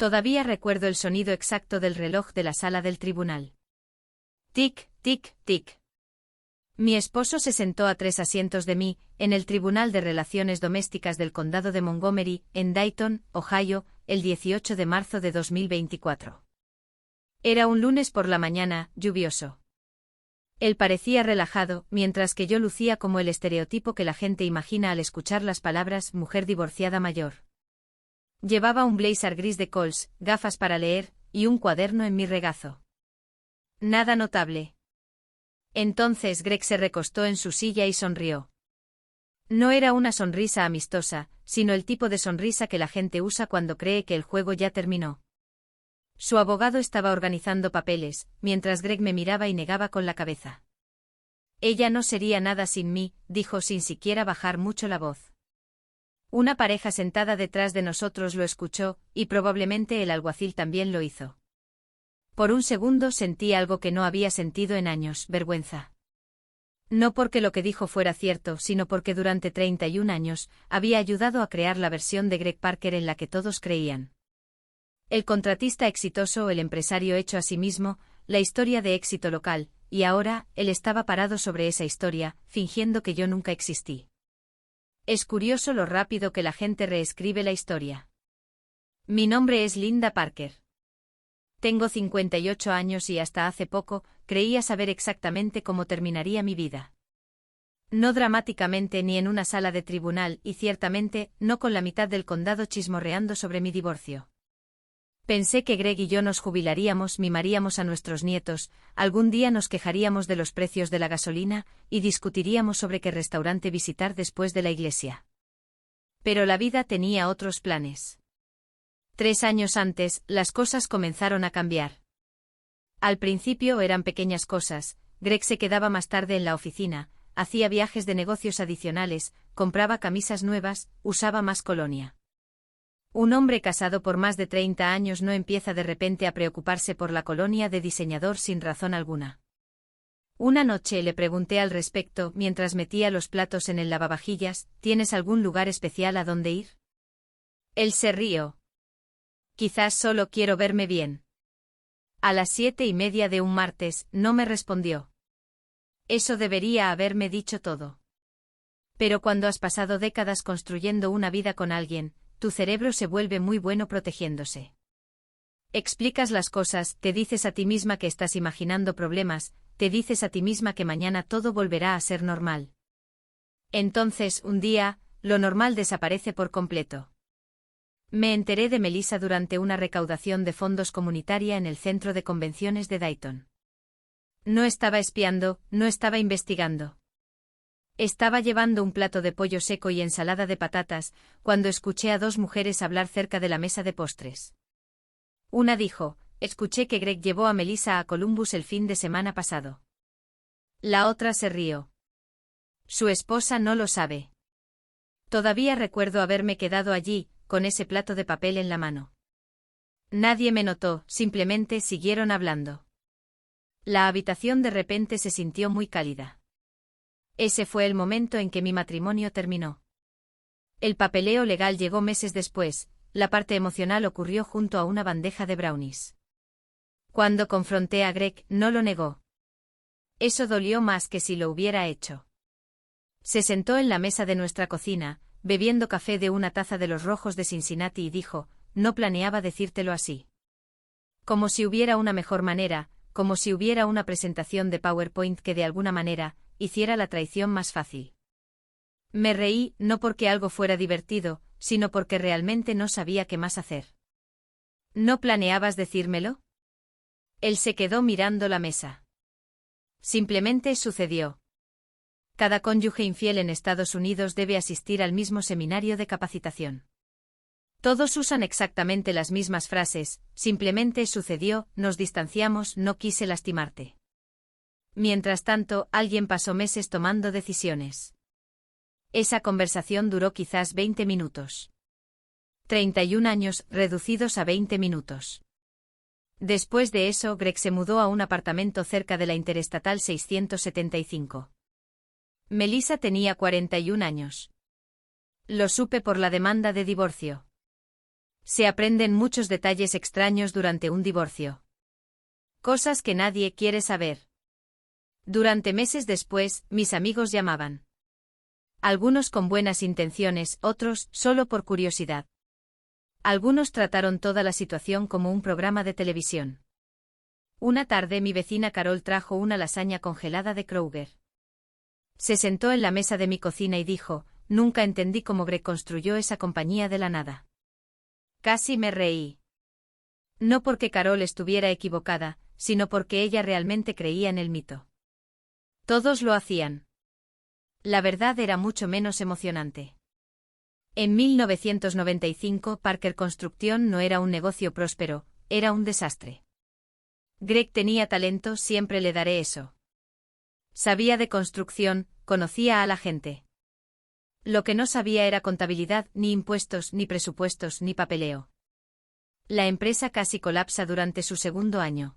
Todavía recuerdo el sonido exacto del reloj de la sala del tribunal. Tic, tic, tic. Mi esposo se sentó a 3 asientos de mí, en el Tribunal de Relaciones Domésticas del Condado de Montgomery, en Dayton, Ohio, el 18 de marzo de 2024. Era un lunes por la mañana, lluvioso. Él parecía relajado, mientras que yo lucía como el estereotipo que la gente imagina al escuchar las palabras mujer divorciada mayor. Llevaba un blazer gris de Coles, gafas para leer, y un cuaderno en mi regazo. Nada notable. Entonces Greg se recostó en su silla y sonrió. No era una sonrisa amistosa, sino el tipo de sonrisa que la gente usa cuando cree que el juego ya terminó. Su abogado estaba organizando papeles, mientras Greg me miraba y negaba con la cabeza. Ella no sería nada sin mí, dijo sin siquiera bajar mucho la voz. Una pareja sentada detrás de nosotros lo escuchó, y probablemente el alguacil también lo hizo. Por un segundo sentí algo que no había sentido en años, vergüenza. No porque lo que dijo fuera cierto, sino porque durante 31 años había ayudado a crear la versión de Greg Parker en la que todos creían. El contratista exitoso o el empresario hecho a sí mismo, la historia de éxito local, y ahora, él estaba parado sobre esa historia, fingiendo que yo nunca existí. Es curioso lo rápido que la gente reescribe la historia. Mi nombre es Linda Parker. Tengo 58 años y hasta hace poco, creía saber exactamente cómo terminaría mi vida. No dramáticamente ni en una sala de tribunal y ciertamente, no con la mitad del condado chismorreando sobre mi divorcio. Pensé que Greg y yo nos jubilaríamos, mimaríamos a nuestros nietos, algún día nos quejaríamos de los precios de la gasolina, y discutiríamos sobre qué restaurante visitar después de la iglesia. Pero la vida tenía otros planes. 3 años antes, las cosas comenzaron a cambiar. Al principio eran pequeñas cosas, Greg se quedaba más tarde en la oficina, hacía viajes de negocios adicionales, compraba camisas nuevas, usaba más colonia. Un hombre casado por más de 30 años no empieza de repente a preocuparse por la colonia de diseñador sin razón alguna. Una noche le pregunté al respecto mientras metía los platos en el lavavajillas, ¿tienes algún lugar especial a donde ir? Él se rió. Quizás solo quiero verme bien. A las 7:30 de un martes, no me respondió. Eso debería haberme dicho todo. Pero cuando has pasado décadas construyendo una vida con alguien, tu cerebro se vuelve muy bueno protegiéndose. Explicas las cosas, te dices a ti misma que estás imaginando problemas, te dices a ti misma que mañana todo volverá a ser normal. Entonces, un día, lo normal desaparece por completo. Me enteré de Melissa durante una recaudación de fondos comunitaria en el centro de convenciones de Dayton. No estaba espiando, no estaba investigando. Estaba llevando un plato de pollo seco y ensalada de patatas, cuando escuché a 2 mujeres hablar cerca de la mesa de postres. Una dijo, escuché que Greg llevó a Melissa a Columbus el fin de semana pasado. La otra se rió. Su esposa no lo sabe. Todavía recuerdo haberme quedado allí, con ese plato de papel en la mano. Nadie me notó, simplemente siguieron hablando. La habitación de repente se sintió muy cálida. Ese fue el momento en que mi matrimonio terminó. El papeleo legal llegó meses después, la parte emocional ocurrió junto a una bandeja de brownies. Cuando confronté a Greg, no lo negó. Eso dolió más que si lo hubiera hecho. Se sentó en la mesa de nuestra cocina, bebiendo café de una taza de los rojos de Cincinnati y dijo, no planeaba decírtelo así. Como si hubiera una mejor manera, como si hubiera una presentación de PowerPoint que de alguna manera, hiciera la traición más fácil. Me reí, no porque algo fuera divertido, sino porque realmente no sabía qué más hacer. ¿No planeabas decírmelo? Él se quedó mirando la mesa. Simplemente sucedió. Cada cónyuge infiel en Estados Unidos debe asistir al mismo seminario de capacitación. Todos usan exactamente las mismas frases, simplemente sucedió, nos distanciamos, no quise lastimarte. Mientras tanto, alguien pasó meses tomando decisiones. Esa conversación duró quizás 20 minutos. 31 años, reducidos a 20 minutos. Después de eso, Greg se mudó a un apartamento cerca de la Interestatal 675. Melissa tenía 41 años. Lo supe por la demanda de divorcio. Se aprenden muchos detalles extraños durante un divorcio. Cosas que nadie quiere saber. Durante meses después, mis amigos llamaban. Algunos con buenas intenciones, otros solo por curiosidad. Algunos trataron toda la situación como un programa de televisión. Una tarde mi vecina Carol trajo una lasaña congelada de Kroger. Se sentó en la mesa de mi cocina y dijo, nunca entendí cómo Greg construyó esa compañía de la nada. Casi me reí. No porque Carol estuviera equivocada, sino porque ella realmente creía en el mito. Todos lo hacían. La verdad era mucho menos emocionante. En 1995 Parker Construction no era un negocio próspero, era un desastre. Greg tenía talento, siempre le daré eso. Sabía de construcción, conocía a la gente. Lo que no sabía era contabilidad, ni impuestos, ni presupuestos, ni papeleo. La empresa casi colapsa durante su segundo año.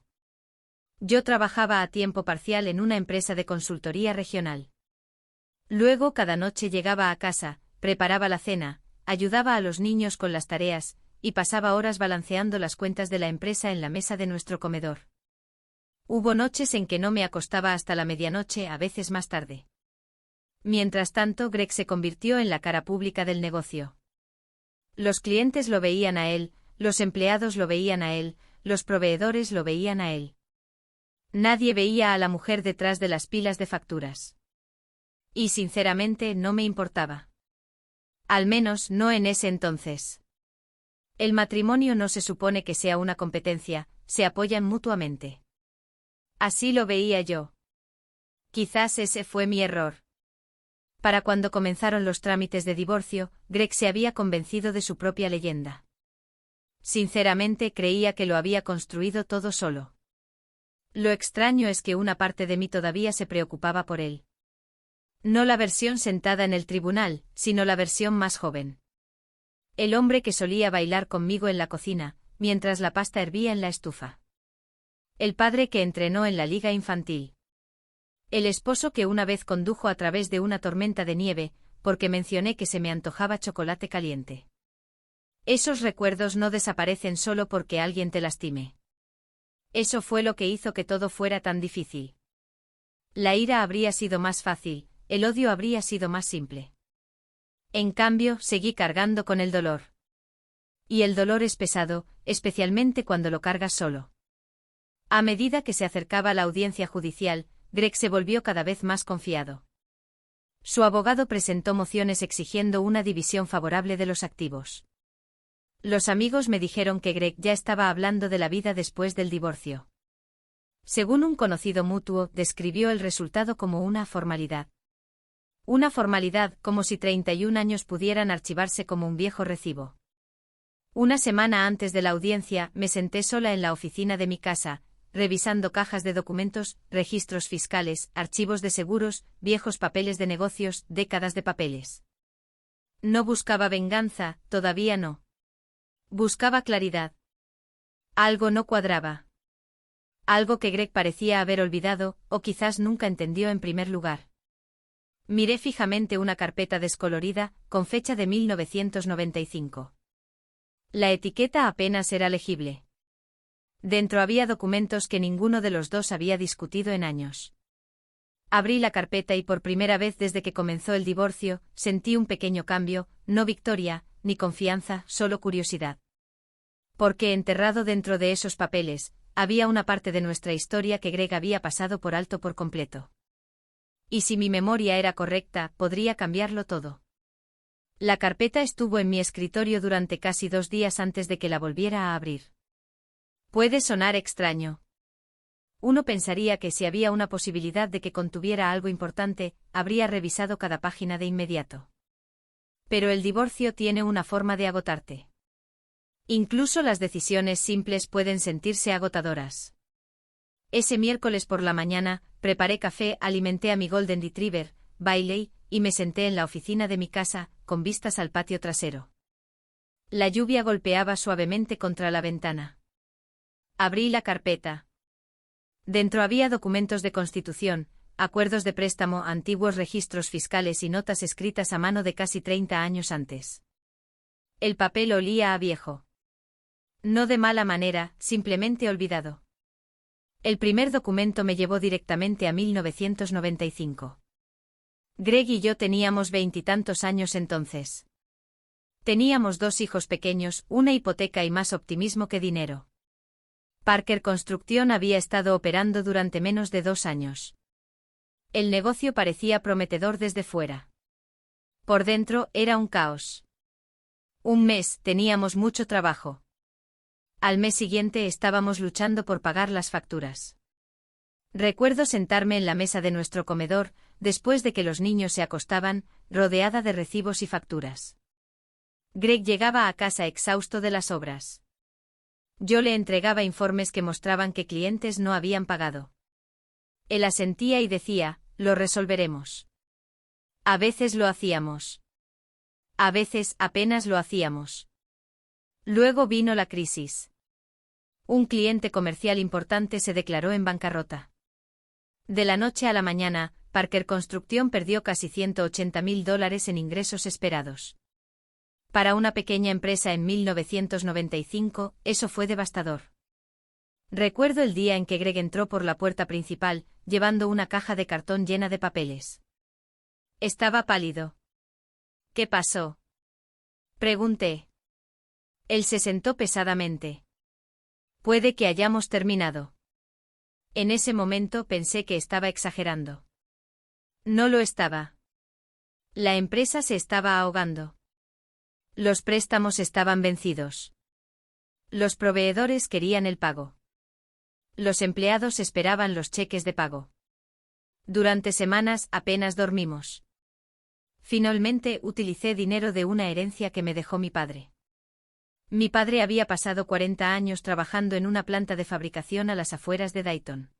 Yo trabajaba a tiempo parcial en una empresa de consultoría regional. Luego cada noche llegaba a casa, preparaba la cena, ayudaba a los niños con las tareas, y pasaba horas balanceando las cuentas de la empresa en la mesa de nuestro comedor. Hubo noches en que no me acostaba hasta la medianoche, a veces más tarde. Mientras tanto, Greg se convirtió en la cara pública del negocio. Los clientes lo veían a él, los empleados lo veían a él, los proveedores lo veían a él. Nadie veía a la mujer detrás de las pilas de facturas. Y sinceramente no me importaba. Al menos no en ese entonces. El matrimonio no se supone que sea una competencia, se apoyan mutuamente. Así lo veía yo. Quizás ese fue mi error. Para cuando comenzaron los trámites de divorcio, Greg se había convencido de su propia leyenda. Sinceramente creía que lo había construido todo solo. Lo extraño es que una parte de mí todavía se preocupaba por él. No la versión sentada en el tribunal, sino la versión más joven. El hombre que solía bailar conmigo en la cocina, mientras la pasta hervía en la estufa. El padre que entrenó en la liga infantil. El esposo que una vez condujo a través de una tormenta de nieve, porque mencioné que se me antojaba chocolate caliente. Esos recuerdos no desaparecen solo porque alguien te lastime. Eso fue lo que hizo que todo fuera tan difícil. La ira habría sido más fácil, el odio habría sido más simple. En cambio, seguí cargando con el dolor. Y el dolor es pesado, especialmente cuando lo cargas solo. A medida que se acercaba la audiencia judicial, Greg se volvió cada vez más confiado. Su abogado presentó mociones exigiendo una división favorable de los activos. Los amigos me dijeron que Greg ya estaba hablando de la vida después del divorcio. Según un conocido mutuo, describió el resultado como una formalidad. Una formalidad, como si 31 años pudieran archivarse como un viejo recibo. Una semana antes de la audiencia, me senté sola en la oficina de mi casa, revisando cajas de documentos, registros fiscales, archivos de seguros, viejos papeles de negocios, décadas de papeles. No buscaba venganza, todavía no. Buscaba claridad. Algo no cuadraba. Algo que Greg parecía haber olvidado, o quizás nunca entendió en primer lugar. Miré fijamente una carpeta descolorida, con fecha de 1995. La etiqueta apenas era legible. Dentro había documentos que ninguno de los dos había discutido en años. Abrí la carpeta y por primera vez desde que comenzó el divorcio, sentí un pequeño cambio, no victoria, ni confianza, solo curiosidad. Porque enterrado dentro de esos papeles, había una parte de nuestra historia que Greg había pasado por alto por completo. Y si mi memoria era correcta, podría cambiarlo todo. La carpeta estuvo en mi escritorio durante casi 2 días antes de que la volviera a abrir. Puede sonar extraño. Uno pensaría que si había una posibilidad de que contuviera algo importante, habría revisado cada página de inmediato. Pero el divorcio tiene una forma de agotarte. Incluso las decisiones simples pueden sentirse agotadoras. Ese miércoles por la mañana, preparé café, alimenté a mi Golden Retriever, Bailey, y me senté en la oficina de mi casa, con vistas al patio trasero. La lluvia golpeaba suavemente contra la ventana. Abrí la carpeta. Dentro había documentos de constitución, acuerdos de préstamo, antiguos registros fiscales y notas escritas a mano de casi 30 años antes. El papel olía a viejo. No de mala manera, simplemente olvidado. El primer documento me llevó directamente a 1995. Greg y yo teníamos 20 y tantos años entonces. Teníamos 2 hijos pequeños, una hipoteca y más optimismo que dinero. Parker Construction había estado operando durante menos de 2 años. El negocio parecía prometedor desde fuera. Por dentro era un caos. Un mes teníamos mucho trabajo. Al mes siguiente estábamos luchando por pagar las facturas. Recuerdo sentarme en la mesa de nuestro comedor, después de que los niños se acostaban, rodeada de recibos y facturas. Greg llegaba a casa exhausto de las obras. Yo le entregaba informes que mostraban que clientes no habían pagado. Él asentía y decía, lo resolveremos. A veces lo hacíamos. A veces apenas lo hacíamos. Luego vino la crisis. Un cliente comercial importante se declaró en bancarrota. De la noche a la mañana, Parker Construction perdió casi $180.000 en ingresos esperados. Para una pequeña empresa en 1995, eso fue devastador. Recuerdo el día en que Greg entró por la puerta principal, llevando una caja de cartón llena de papeles. Estaba pálido. ¿Qué pasó? Pregunté. Él se sentó pesadamente. Puede que hayamos terminado. En ese momento pensé que estaba exagerando. No lo estaba. La empresa se estaba ahogando. Los préstamos estaban vencidos. Los proveedores querían el pago. Los empleados esperaban los cheques de pago. Durante semanas apenas dormimos. Finalmente utilicé dinero de una herencia que me dejó mi padre. Mi padre había pasado 40 años trabajando en una planta de fabricación a las afueras de Dayton.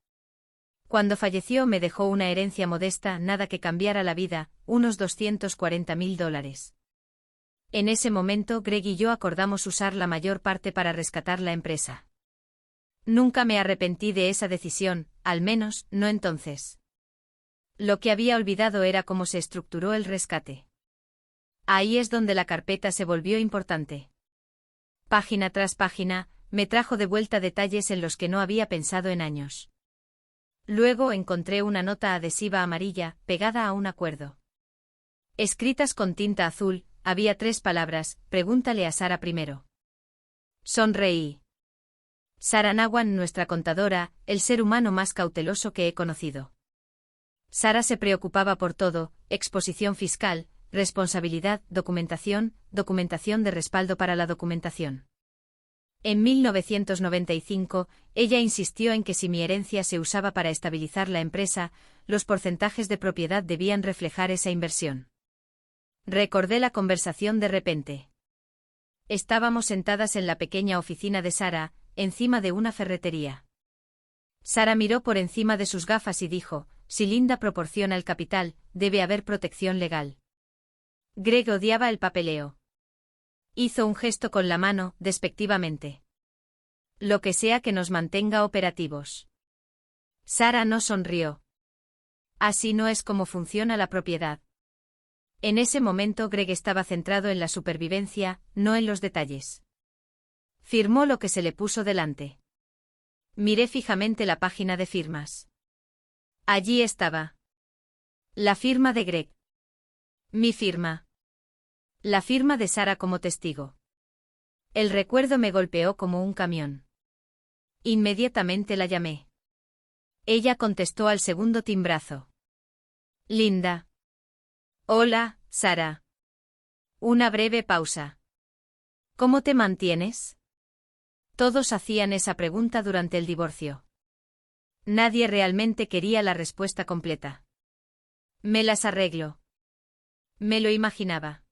Cuando falleció me dejó una herencia modesta, nada que cambiara la vida, unos $240.000. En ese momento Greg y yo acordamos usar la mayor parte para rescatar la empresa. Nunca me arrepentí de esa decisión, al menos, no entonces. Lo que había olvidado era cómo se estructuró el rescate. Ahí es donde la carpeta se volvió importante. Página tras página, me trajo de vuelta detalles en los que no había pensado en años. Luego encontré una nota adhesiva amarilla, pegada a un acuerdo. Escritas con tinta azul, había 3 palabras, pregúntale a Sara primero. Sonreí. Sara Nawan, nuestra contadora, el ser humano más cauteloso que he conocido. Sara se preocupaba por todo, exposición fiscal, responsabilidad, documentación de respaldo para la documentación. En 1995, ella insistió en que si mi herencia se usaba para estabilizar la empresa, los porcentajes de propiedad debían reflejar esa inversión. Recordé la conversación de repente. Estábamos sentadas en la pequeña oficina de Sara, encima de una ferretería. Sara miró por encima de sus gafas y dijo, si Linda proporciona el capital, debe haber protección legal. Greg odiaba el papeleo. Hizo un gesto con la mano, despectivamente. Lo que sea que nos mantenga operativos. Sara no sonrió. Así no es como funciona la propiedad. En ese momento Greg estaba centrado en la supervivencia, no en los detalles. Firmó lo que se le puso delante. Miré fijamente la página de firmas. Allí estaba. La firma de Greg. Mi firma. La firma de Sara como testigo. El recuerdo me golpeó como un camión. Inmediatamente la llamé. Ella contestó al segundo timbrazo. Linda. Hola, Sara. Una breve pausa. ¿Cómo te mantienes? Todos hacían esa pregunta durante el divorcio. Nadie realmente quería la respuesta completa. Me las arreglo. Me lo imaginaba.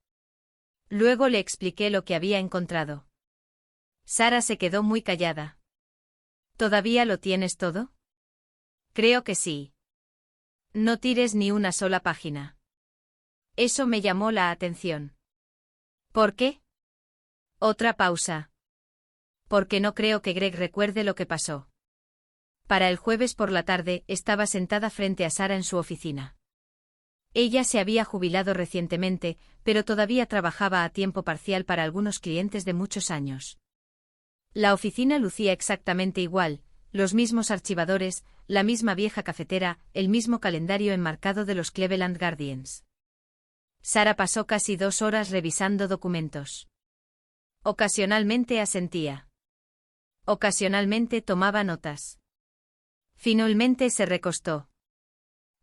Luego le expliqué lo que había encontrado. Sara se quedó muy callada. ¿Todavía lo tienes todo? Creo que sí. No tires ni una sola página. Eso me llamó la atención. ¿Por qué? Otra pausa. Porque no creo que Greg recuerde lo que pasó. Para el jueves por la tarde, estaba sentada frente a Sara en su oficina. Ella se había jubilado recientemente, pero todavía trabajaba a tiempo parcial para algunos clientes de muchos años. La oficina lucía exactamente igual, los mismos archivadores, la misma vieja cafetera, el mismo calendario enmarcado de los Cleveland Guardians. Sara pasó casi 2 horas revisando documentos. Ocasionalmente asentía. Ocasionalmente tomaba notas. Finalmente se recostó.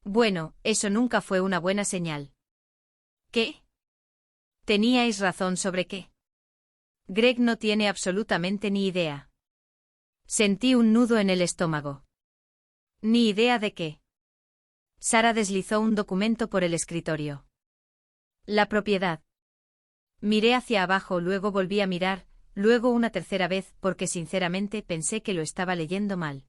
Bueno, eso nunca fue una buena señal. ¿Qué? ¿Teníais razón sobre qué? Greg no tiene absolutamente ni idea. Sentí un nudo en el estómago. ¿Ni idea de qué? Sara deslizó un documento por el escritorio. La propiedad. Miré hacia abajo, luego volví a mirar, luego una tercera vez, porque sinceramente pensé que lo estaba leyendo mal.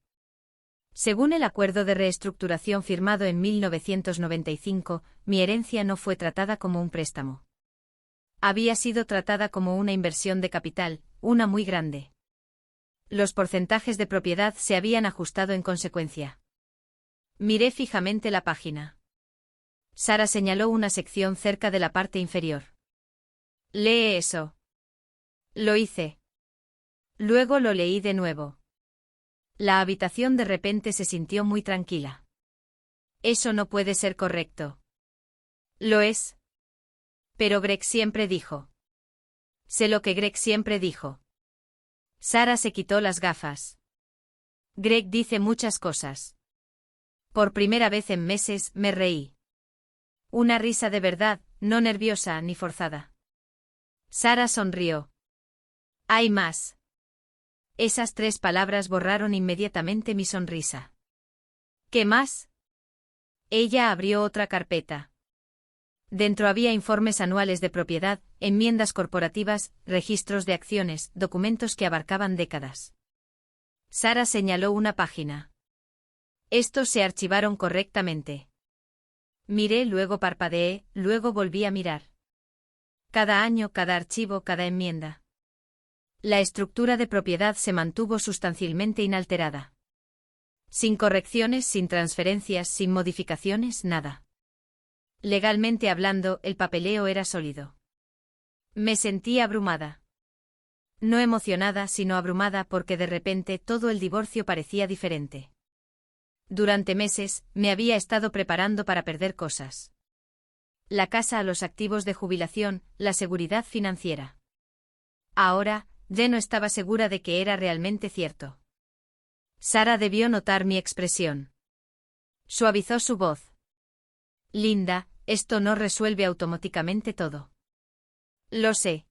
Según el acuerdo de reestructuración firmado en 1995, mi herencia no fue tratada como un préstamo. Había sido tratada como una inversión de capital, una muy grande. Los porcentajes de propiedad se habían ajustado en consecuencia. Miré fijamente la página. Sara señaló una sección cerca de la parte inferior. Lee eso. Lo hice. Luego lo leí de nuevo. La habitación de repente se sintió muy tranquila. Eso no puede ser correcto. Lo es. Pero Greg siempre dijo. Sé lo que Greg siempre dijo. Sara se quitó las gafas. Greg dice muchas cosas. Por primera vez en meses me reí. Una risa de verdad, no nerviosa ni forzada. Sara sonrió. Hay más. Esas 3 palabras borraron inmediatamente mi sonrisa. ¿Qué más? Ella abrió otra carpeta. Dentro había informes anuales de propiedad, enmiendas corporativas, registros de acciones, documentos que abarcaban décadas. Sara señaló una página. Estos se archivaron correctamente. Miré, luego parpadeé, luego volví a mirar. Cada año, cada archivo, cada enmienda. La estructura de propiedad se mantuvo sustancialmente inalterada. Sin correcciones, sin transferencias, sin modificaciones, nada. Legalmente hablando, el papeleo era sólido. Me sentí abrumada. No emocionada, sino abrumada porque de repente todo el divorcio parecía diferente. Durante meses, me había estado preparando para perder cosas. La casa, los activos de jubilación, la seguridad financiera. Ahora, ya no estaba segura de que era realmente cierto. Sara debió notar mi expresión. Suavizó su voz. Linda, esto no resuelve automáticamente todo. Lo sé.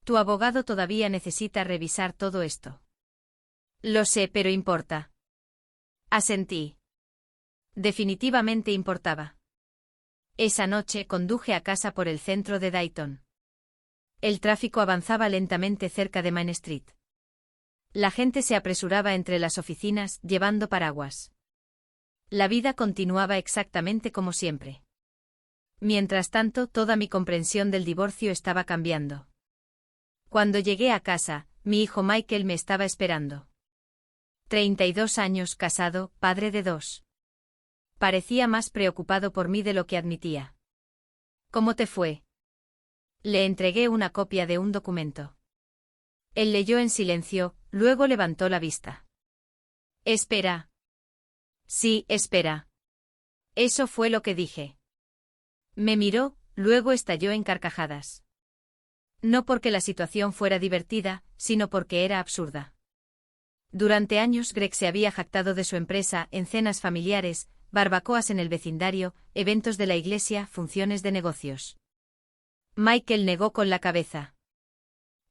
Tu abogado todavía necesita revisar todo esto. Lo sé, pero importa. Asentí. Definitivamente importaba. Esa noche conduje a casa por el centro de Dayton. El tráfico avanzaba lentamente cerca de Main Street. La gente se apresuraba entre las oficinas, llevando paraguas. La vida continuaba exactamente como siempre. Mientras tanto, toda mi comprensión del divorcio estaba cambiando. Cuando llegué a casa, mi hijo Michael me estaba esperando. 32 años, casado, padre de 2. Parecía más preocupado por mí de lo que admitía. ¿Cómo te fue? Le entregué una copia de un documento. Él leyó en silencio, luego levantó la vista. Espera. Sí, espera. Eso fue lo que dije. Me miró, luego estalló en carcajadas. No porque la situación fuera divertida, sino porque era absurda. Durante años Greg se había jactado de su empresa en cenas familiares, barbacoas en el vecindario, eventos de la iglesia, funciones de negocios. Michael negó con la cabeza.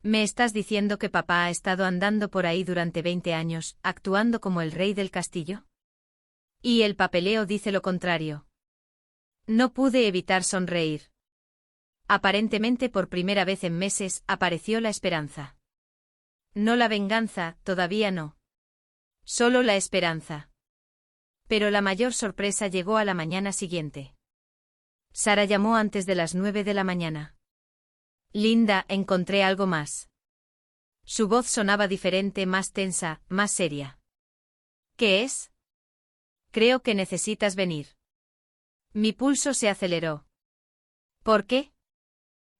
¿Me estás diciendo que papá ha estado andando por ahí durante 20 años, actuando como el rey del castillo? Y el papeleo dice lo contrario. No pude evitar sonreír. Aparentemente por primera vez en meses apareció la esperanza. No la venganza, todavía no. Solo la esperanza. Pero la mayor sorpresa llegó a la mañana siguiente. Sara llamó antes de las 9 de la mañana. Linda, encontré algo más. Su voz sonaba diferente, más tensa, más seria. ¿Qué es? Creo que necesitas venir. Mi pulso se aceleró. ¿Por qué?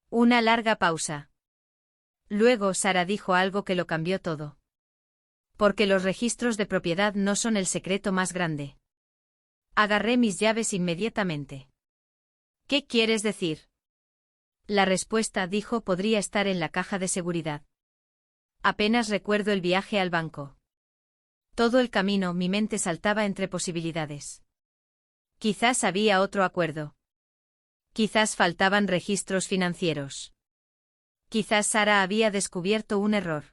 Una larga pausa. Luego Sara dijo algo que lo cambió todo. Porque los registros de propiedad no son el secreto más grande. Agarré mis llaves inmediatamente. ¿Qué quieres decir? La respuesta, dijo, podría estar en la caja de seguridad. Apenas recuerdo el viaje al banco. Todo el camino mi mente saltaba entre posibilidades. Quizás había otro acuerdo. Quizás faltaban registros financieros. Quizás Sara había descubierto un error.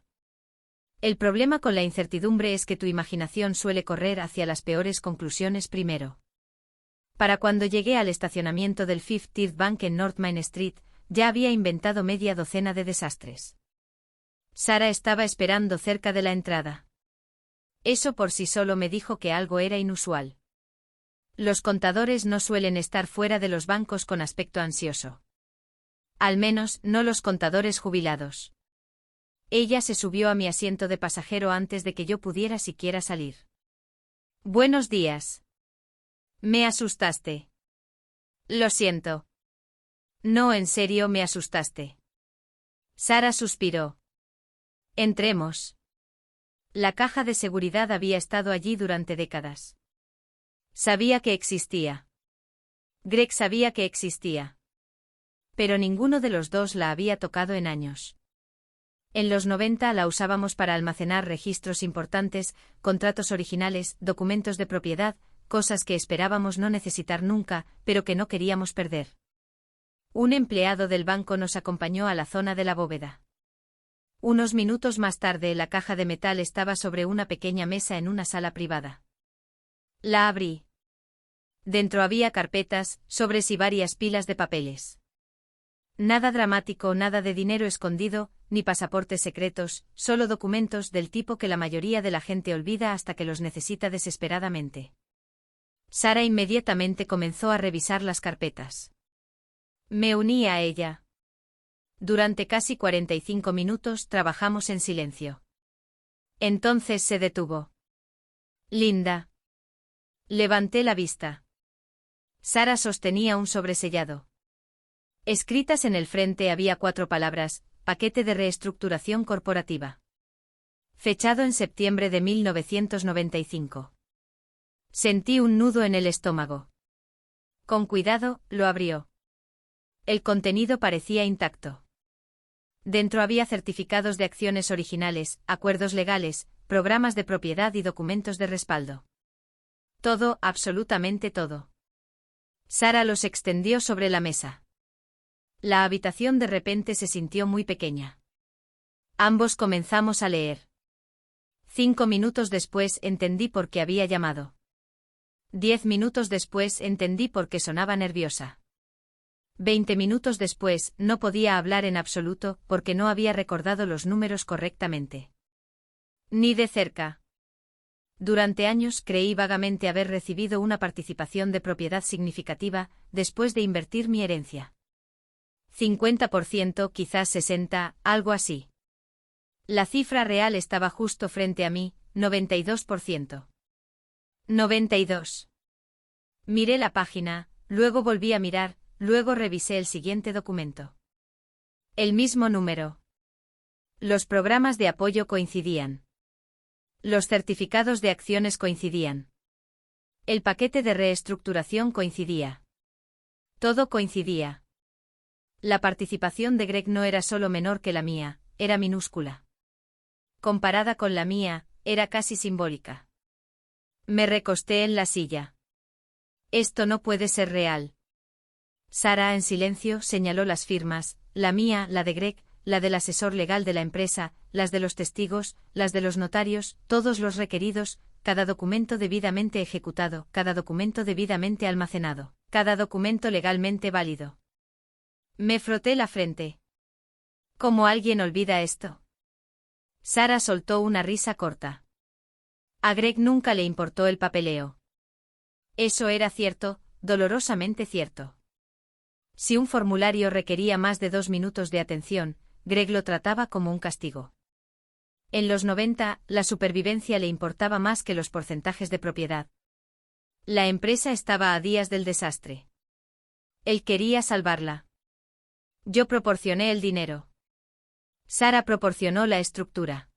El problema con la incertidumbre es que tu imaginación suele correr hacia las peores conclusiones primero. Para cuando llegué al estacionamiento del Fifth Third Bank en North Main Street, ya había inventado media docena de desastres. Sara estaba esperando cerca de la entrada. Eso por sí solo me dijo que algo era inusual. Los contadores no suelen estar fuera de los bancos con aspecto ansioso. Al menos, no los contadores jubilados. Ella se subió a mi asiento de pasajero antes de que yo pudiera siquiera salir. Buenos días. Me asustaste. Lo siento. No, en serio, me asustaste. Sara suspiró. Entremos. La caja de seguridad había estado allí durante décadas. Sabía que existía. Greg sabía que existía. Pero ninguno de los dos la había tocado en años. En los 90 la usábamos para almacenar registros importantes, contratos originales, documentos de propiedad, cosas que esperábamos no necesitar nunca, pero que no queríamos perder. Un empleado del banco nos acompañó a la zona de la bóveda. Unos minutos más tarde la caja de metal estaba sobre una pequeña mesa en una sala privada. La abrí. Dentro había carpetas, sobres y varias pilas de papeles. Nada dramático, nada de dinero escondido, ni pasaportes secretos, solo documentos del tipo que la mayoría de la gente olvida hasta que los necesita desesperadamente. Sara inmediatamente comenzó a revisar las carpetas. Me uní a ella. Durante casi 45 minutos trabajamos en silencio. Entonces se detuvo. Linda. Levanté la vista. Sara sostenía un sobresellado. Escritas en el frente había 4 palabras: paquete de reestructuración corporativa. Fechado en septiembre de 1995. Sentí un nudo en el estómago. Con cuidado, lo abrió. El contenido parecía intacto. Dentro había certificados de acciones originales, acuerdos legales, programas de propiedad y documentos de respaldo. Todo, absolutamente todo. Sara los extendió sobre la mesa. La habitación de repente se sintió muy pequeña. Ambos comenzamos a leer. 5 minutos después entendí por qué había llamado. 10 minutos después entendí por qué sonaba nerviosa. 20 minutos después no podía hablar en absoluto porque no había recordado los números correctamente. Ni de cerca. Durante años creí vagamente haber recibido una participación de propiedad significativa después de invertir mi herencia. 50%, quizás 60%, algo así. La cifra real estaba justo frente a mí, 92%. 92. Miré la página, luego volví a mirar, luego revisé el siguiente documento. El mismo número. Los programas de apoyo coincidían. Los certificados de acciones coincidían. El paquete de reestructuración coincidía. Todo coincidía. La participación de Greg no era solo menor que la mía, era minúscula. Comparada con la mía, era casi simbólica. Me recosté en la silla. Esto no puede ser real. Sara, en silencio, señaló las firmas, la mía, la de Greg, la del asesor legal de la empresa, las de los testigos, las de los notarios, todos los requeridos, cada documento debidamente ejecutado, cada documento debidamente almacenado, cada documento legalmente válido. Me froté la frente. ¿Cómo alguien olvida esto? Sara soltó una risa corta. A Greg nunca le importó el papeleo. Eso era cierto, dolorosamente cierto. Si un formulario requería más de 2 minutos de atención, Greg lo trataba como un castigo. En los 90, la supervivencia le importaba más que los porcentajes de propiedad. La empresa estaba a días del desastre. Él quería salvarla. Yo proporcioné el dinero. Sara proporcionó la estructura.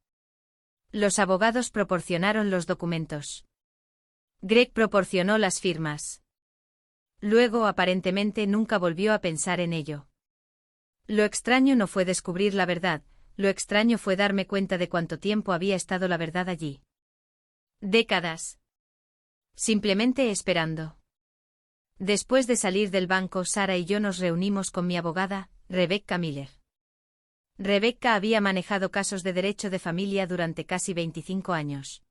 Los abogados proporcionaron los documentos. Greg proporcionó las firmas. Luego aparentemente nunca volvió a pensar en ello. Lo extraño no fue descubrir la verdad, lo extraño fue darme cuenta de cuánto tiempo había estado la verdad allí. Décadas. Simplemente esperando. Después de salir del banco, Sara y yo nos reunimos con mi abogada, Rebecca Miller. Rebecca había manejado casos de derecho de familia durante casi 25 años.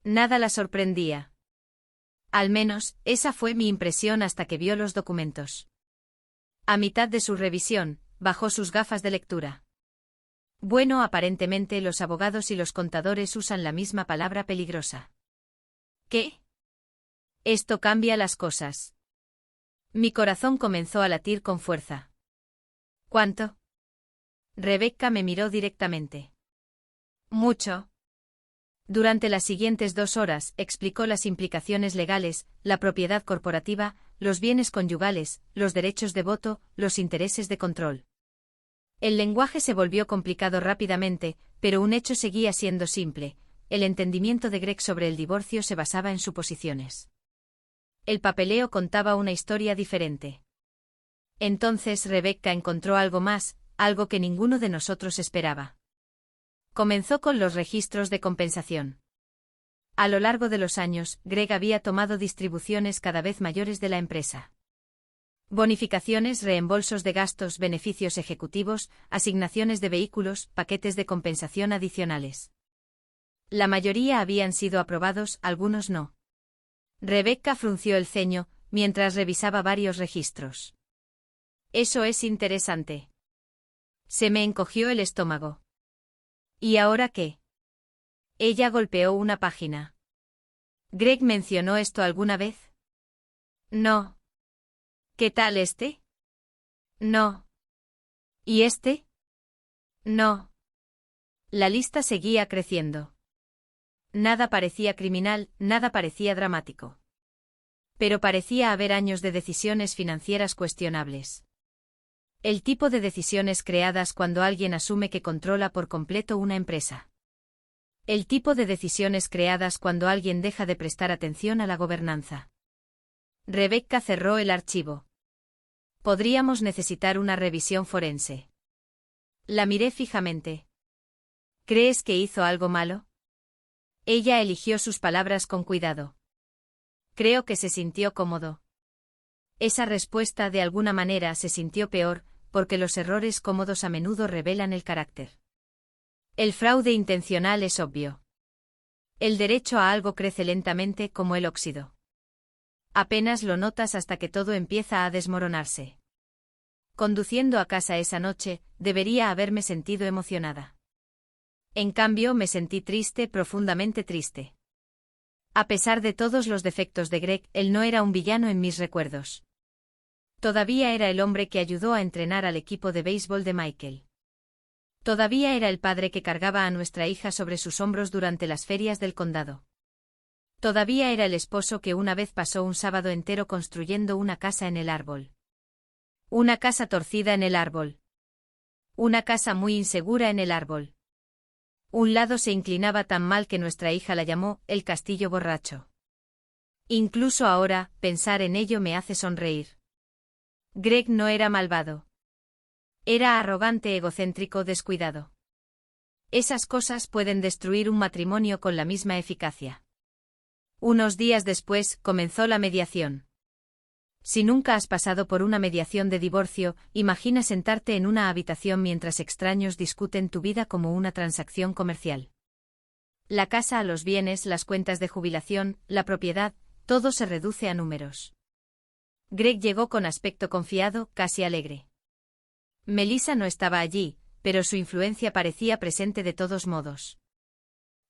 Nada la sorprendía. Al menos, esa fue mi impresión hasta que vio los documentos. A mitad de su revisión, bajó sus gafas de lectura. Bueno, aparentemente los abogados y los contadores usan la misma palabra peligrosa. ¿Qué? Esto cambia las cosas. Mi corazón comenzó a latir con fuerza. ¿Cuánto? Rebecca me miró directamente. Mucho. Durante las siguientes 2 horas explicó las implicaciones legales, la propiedad corporativa, los bienes conyugales, los derechos de voto, los intereses de control. El lenguaje se volvió complicado rápidamente, pero un hecho seguía siendo simple: el entendimiento de Greg sobre el divorcio se basaba en suposiciones. El papeleo contaba una historia diferente. Entonces Rebecca encontró algo más, algo que ninguno de nosotros esperaba. Comenzó con los registros de compensación. A lo largo de los años, Greg había tomado distribuciones cada vez mayores de la empresa. Bonificaciones, reembolsos de gastos, beneficios ejecutivos, asignaciones de vehículos, paquetes de compensación adicionales. La mayoría habían sido aprobados, algunos no. Rebecca frunció el ceño, mientras revisaba varios registros. Eso es interesante. Se me encogió el estómago. ¿Y ahora qué? Ella golpeó una página. ¿Greg mencionó esto alguna vez? No. ¿Qué tal este? No. ¿Y este? No. La lista seguía creciendo. Nada parecía criminal, nada parecía dramático. Pero parecía haber años de decisiones financieras cuestionables. El tipo de decisiones creadas cuando alguien asume que controla por completo una empresa. El tipo de decisiones creadas cuando alguien deja de prestar atención a la gobernanza. Rebecca cerró el archivo. Podríamos necesitar una revisión forense. La miré fijamente. ¿Crees que hizo algo malo? Ella eligió sus palabras con cuidado. Creo que se sintió cómodo. Esa respuesta de alguna manera se sintió peor, porque los errores cómodos a menudo revelan el carácter. El fraude intencional es obvio. El derecho a algo crece lentamente como el óxido. Apenas lo notas hasta que todo empieza a desmoronarse. Conduciendo a casa esa noche, debería haberme sentido emocionada. En cambio, me sentí triste, profundamente triste. A pesar de todos los defectos de Greg, él no era un villano en mis recuerdos. Todavía era el hombre que ayudó a entrenar al equipo de béisbol de Michael. Todavía era el padre que cargaba a nuestra hija sobre sus hombros durante las ferias del condado. Todavía era el esposo que una vez pasó un sábado entero construyendo una casa en el árbol. Una casa torcida en el árbol. Una casa muy insegura en el árbol. Un lado se inclinaba tan mal que nuestra hija la llamó el castillo borracho. Incluso ahora, pensar en ello me hace sonreír. Greg no era malvado. Era arrogante, egocéntrico, descuidado. Esas cosas pueden destruir un matrimonio con la misma eficacia. Unos días después, comenzó la mediación. Si nunca has pasado por una mediación de divorcio, imagina sentarte en una habitación mientras extraños discuten tu vida como una transacción comercial. La casa, los bienes, las cuentas de jubilación, la propiedad, todo se reduce a números. Greg llegó con aspecto confiado, casi alegre. Melissa no estaba allí, pero su influencia parecía presente de todos modos.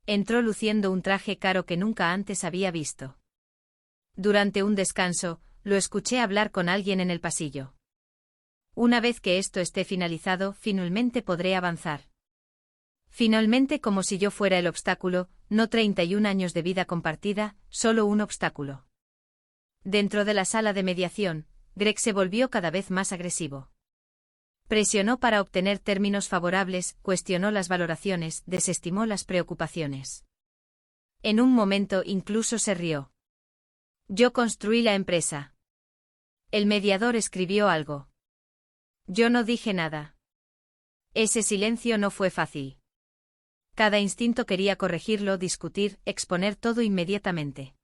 Entró luciendo un traje caro que nunca antes había visto. Durante un descanso, lo escuché hablar con alguien en el pasillo. Una vez que esto esté finalizado, finalmente podré avanzar. Finalmente, como si yo fuera el obstáculo, no 31 años de vida compartida, solo un obstáculo. Dentro de la sala de mediación, Greg se volvió cada vez más agresivo. Presionó para obtener términos favorables, cuestionó las valoraciones, desestimó las preocupaciones. En un momento incluso se rió. Yo construí la empresa. El mediador escribió algo. Yo no dije nada. Ese silencio no fue fácil. Cada instinto quería corregirlo, discutir, exponer todo inmediatamente.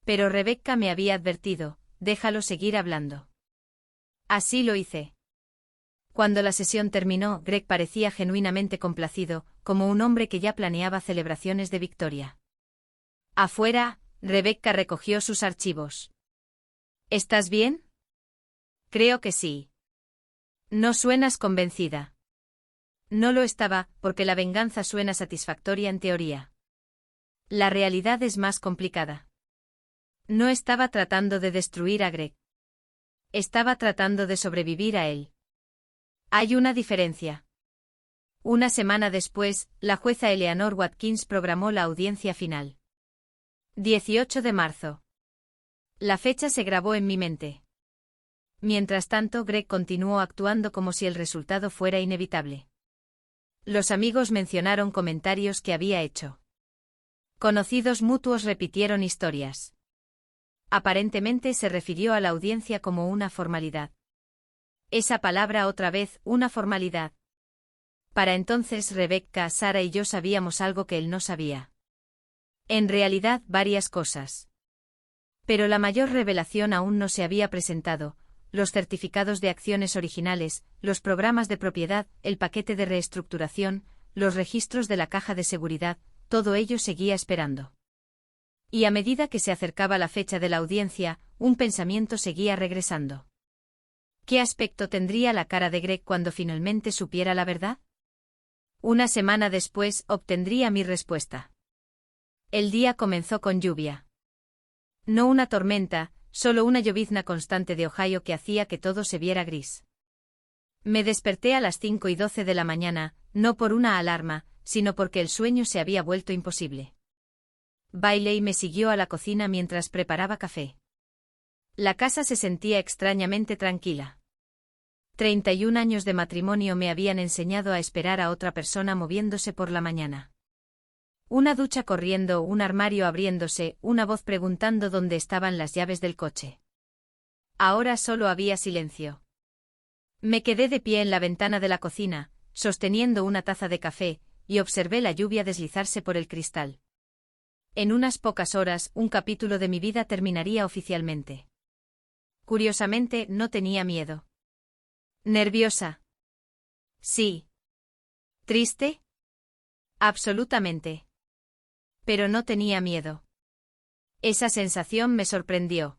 Pero Rebecca me había advertido, déjalo seguir hablando. Así lo hice. Cuando la sesión terminó, Greg parecía genuinamente complacido, como un hombre que ya planeaba celebraciones de victoria. Afuera, Rebecca recogió sus archivos. ¿Estás bien? Creo que sí. No suenas convencida. No lo estaba, porque la venganza suena satisfactoria en teoría. La realidad es más complicada. No estaba tratando de destruir a Greg. Estaba tratando de sobrevivir a él. Hay una diferencia. Una semana después, la jueza Eleanor Watkins programó la audiencia final. 18 de marzo. La fecha se grabó en mi mente. Mientras tanto, Greg continuó actuando como si el resultado fuera inevitable. Los amigos mencionaron comentarios que había hecho. Conocidos mutuos repitieron historias. Aparentemente se refirió a la audiencia como una formalidad. Esa palabra otra vez, una formalidad. Para entonces Rebecca, Sara y yo sabíamos algo que él no sabía. En realidad, varias cosas. Pero la mayor revelación aún no se había presentado: los certificados de acciones originales, los programas de propiedad, el paquete de reestructuración, los registros de la caja de seguridad, todo ello seguía esperando. Y a medida que se acercaba la fecha de la audiencia, un pensamiento seguía regresando. ¿Qué aspecto tendría la cara de Greg cuando finalmente supiera la verdad? Una semana después obtendría mi respuesta. El día comenzó con lluvia. No una tormenta, solo una llovizna constante de Ohio que hacía que todo se viera gris. Me desperté a las 5:12 de la mañana, no por una alarma, sino porque el sueño se había vuelto imposible. Bailey me siguió a la cocina mientras preparaba café. La casa se sentía extrañamente tranquila. 31 años de matrimonio me habían enseñado a esperar a otra persona moviéndose por la mañana. Una ducha corriendo, un armario abriéndose, una voz preguntando dónde estaban las llaves del coche. Ahora solo había silencio. Me quedé de pie en la ventana de la cocina, sosteniendo una taza de café, y observé la lluvia deslizarse por el cristal. En unas pocas horas, un capítulo de mi vida terminaría oficialmente. Curiosamente, no tenía miedo. ¿Nerviosa? Sí. ¿Triste? Absolutamente. Pero no tenía miedo. Esa sensación me sorprendió.